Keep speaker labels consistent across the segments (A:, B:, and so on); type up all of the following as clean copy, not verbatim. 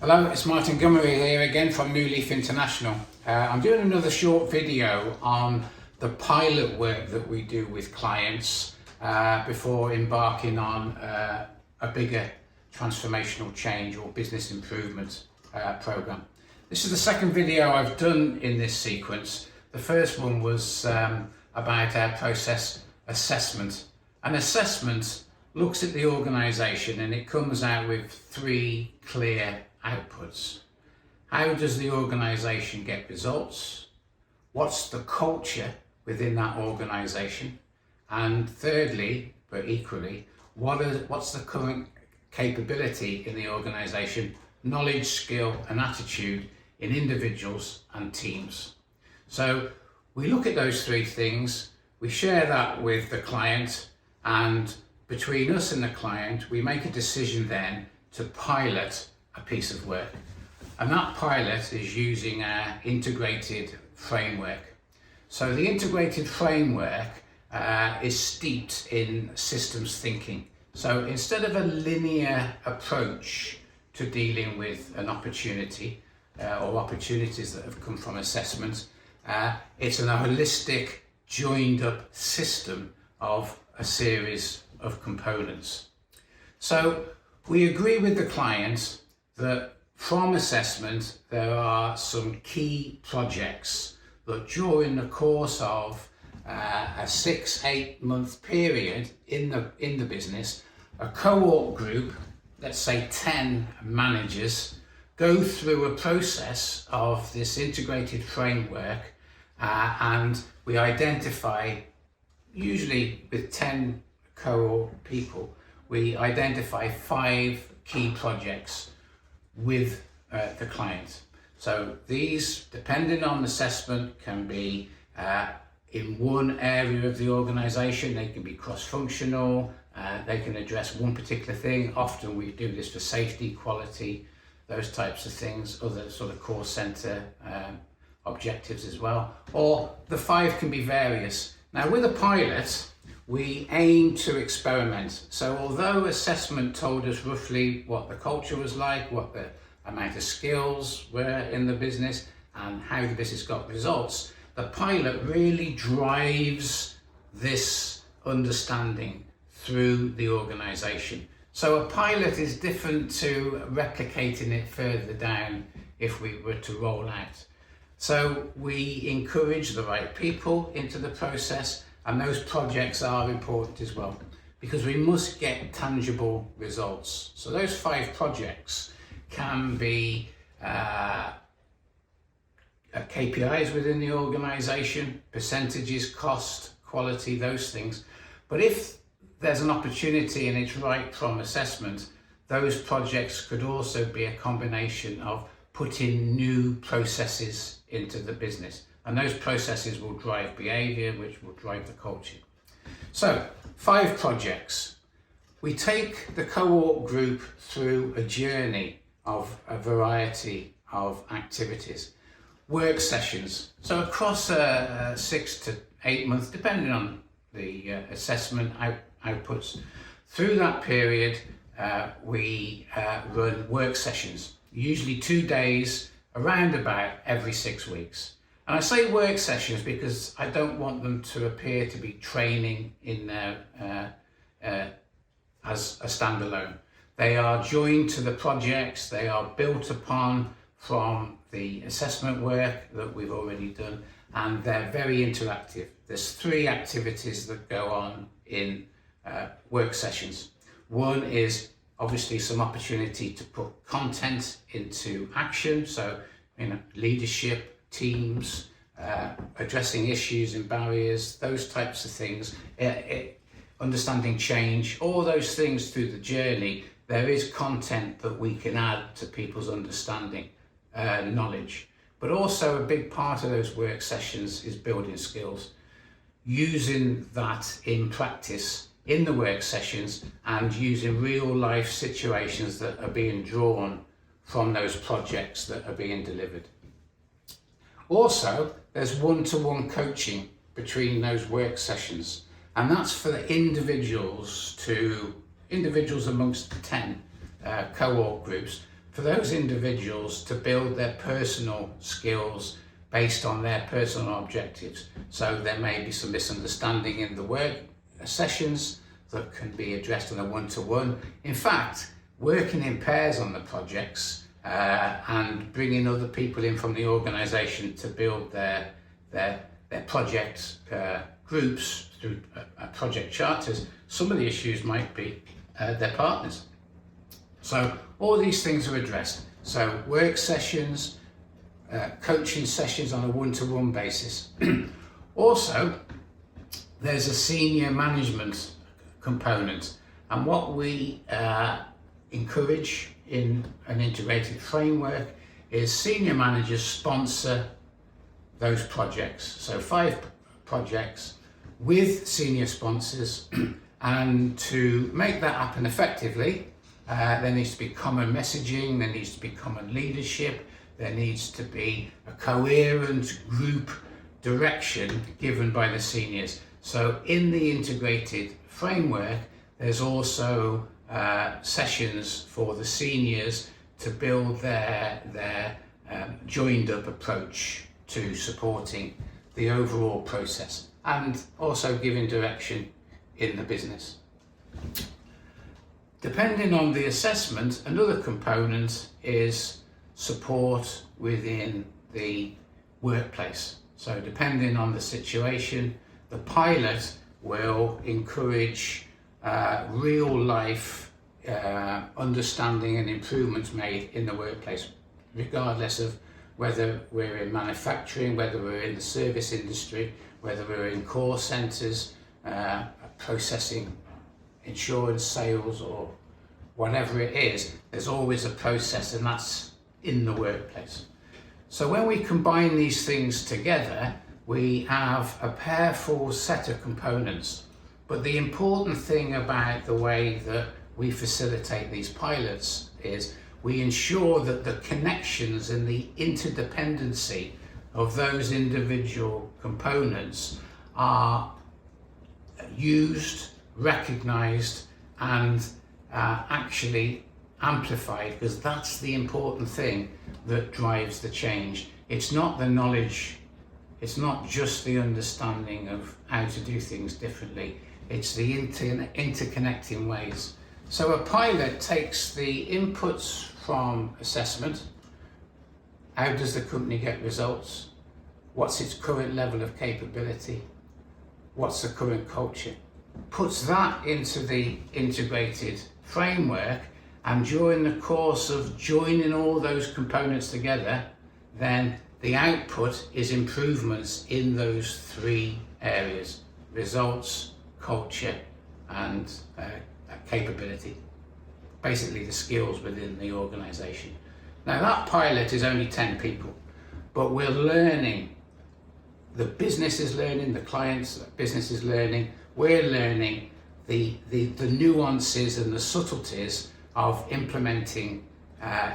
A: Hello, it's Martin Gummery here again from Newleaf International. I'm doing another short video on the pilot work that we do with clients before embarking on a bigger transformational change or business improvement program. This is the second video I've done in this sequence. The first one was about our process assessment. An assessment looks at the organisation and it comes out with three clear outputs. How does the organisation get results? What's the culture within that organisation? And thirdly, but equally, what's the current capability in the organisation, knowledge, skill and attitude in individuals and teams? So we look at those three things, we share that with the client, and between us and the client, we make a decision then to pilot a piece of work. And that pilot is using our integrated framework. So the integrated framework is steeped in systems thinking. So instead of a linear approach to dealing with an opportunity or opportunities that have come from assessment, it's an holistic, joined up system of a series of components. So we agree with the client that from assessment there are some key projects that during the course of a 6-8 month period in the business, a cohort group, let's say 10 managers, go through a process of this integrated framework and we identify, usually with 10 cohort people, we identify 5 key projects with the client. So these, depending on assessment, can be in one area of the organisation, they can be cross-functional, they can address one particular thing. Often we do this for safety, quality, those types of things, other sort of core centre objectives as well. Or the 5 can be various. Now with a pilot, we aim to experiment. So although assessment told us roughly what the culture was like, what the amount of skills were in the business and how the business got results, the pilot really drives this understanding through the organisation. So a pilot is different to replicating it further down if we were to roll out. So we encourage the right people into the process, and those projects are important as well because we must get tangible results. So those 5 projects can be KPIs within the organisation, percentages, cost, quality, those things. But if there's an opportunity and it's right from assessment, those projects could also be a combination of putting new processes into the business. And those processes will drive behaviour, which will drive the culture. So, 5 projects. We take the cohort group through a journey of a variety of activities. Work sessions. So across 6 to 8 months, depending on the assessment outputs. Through that period, we run work sessions, usually 2 days, around about every 6 weeks. And I say work sessions because I don't want them to appear to be training in there as a standalone. They are joined to the projects, they are built upon from the assessment work that we've already done, and they're very interactive. There's 3 activities that go on in work sessions. One is obviously some opportunity to put content into action, so leadership, teams, addressing issues and barriers, those types of things, understanding change, all those things through the journey. There is content that we can add to people's understanding, knowledge. But also a big part of those work sessions is building skills, using that in practice in the work sessions and using real life situations that are being drawn from those projects that are being delivered. Also, there's one-to-one coaching between those work sessions, and that's for the individuals amongst the 10 cohort groups, for those individuals to build their personal skills based on their personal objectives. So there may be some misunderstanding in the work sessions that can be addressed on a one-to-one. In fact, working in pairs on the projects and bringing other people in from the organisation to build their project groups through project charters. Some of the issues might be their partners. So all these things are addressed. So work sessions, coaching sessions on a one-to-one basis. Also, there's a senior management component, and what we encourage in an integrated framework is senior managers sponsor those projects. So 5 projects with senior sponsors, and to make that happen effectively, there needs to be common messaging, there needs to be common leadership, there needs to be a coherent group direction given by the seniors. So in the integrated framework, there's also sessions for the seniors to build their joined up approach to supporting the overall process, and also giving direction in the business. Depending on the assessment, another component is support within the workplace. So depending on the situation, the pilot will encourage real life understanding and improvements made in the workplace, regardless of whether we're in manufacturing, whether we're in the service industry, whether we're in call centres, processing, insurance, sales, or whatever it is. There's always a process, and that's in the workplace. So when we combine these things together, we have a powerful set of components. But the important thing about the way that we facilitate these pilots is we ensure that the connections and the interdependency of those individual components are used, recognized, and actually amplified, because that's the important thing that drives the change. It's not the knowledge, it's not just the understanding of how to do things differently, it's the interconnecting ways. So a pilot takes the inputs from assessment. How does the company get results? What's its current level of capability? What's the current culture? Puts that into the integrated framework, and during the course of joining all those components together, then the output is improvements in those 3 areas: results, culture, and capability. Basically the skills within the organisation. Now that pilot is only 10 people, but we're learning, the business is learning, the client's business is learning, we're learning the nuances and the subtleties of implementing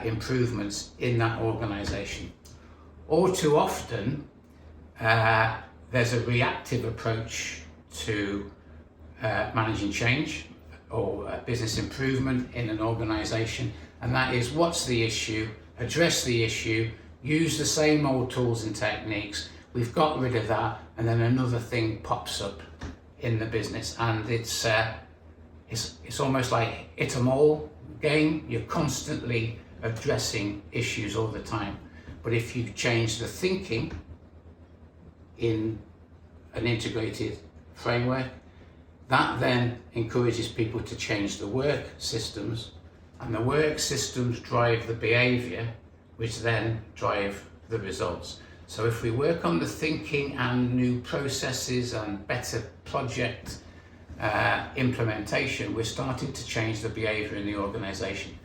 A: improvements in that organisation. All too often, there's a reactive approach to managing change or business improvement in an organisation, and that is, what's the issue, address the issue, use the same old tools and techniques, we've got rid of that, and then another thing pops up in the business, and it's almost like hit 'em all game. You're constantly addressing issues all the time. But if you change the thinking in an integrated framework, that then encourages people to change the work systems, and the work systems drive the behaviour, which then drive the results. So if we work on the thinking and new processes and better project implementation, we're starting to change the behaviour in the organisation.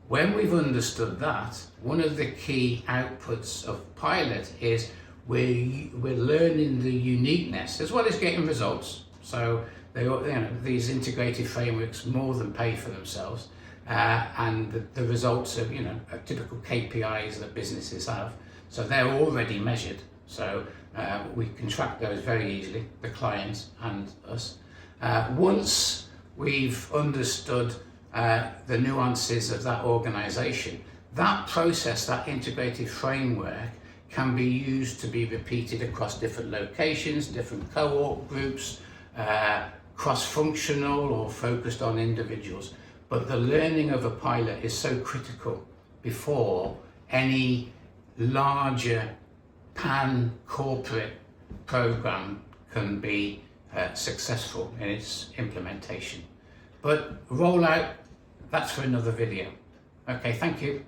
A: When we've understood that, one of the key outputs of pilot is we're learning the uniqueness as well as getting results. So these integrated frameworks more than pay for themselves, and the results are typical KPIs that businesses have. So they're already measured. So we can track those very easily, the clients and us. Once we've understood the nuances of that organisation, that process, that integrated framework, can be used to be repeated across different locations, different cohort groups, cross-functional or focused on individuals. But the learning of a pilot is so critical before any larger pan-corporate program can be successful in its implementation. But rollout, that's for another video. Okay, thank you.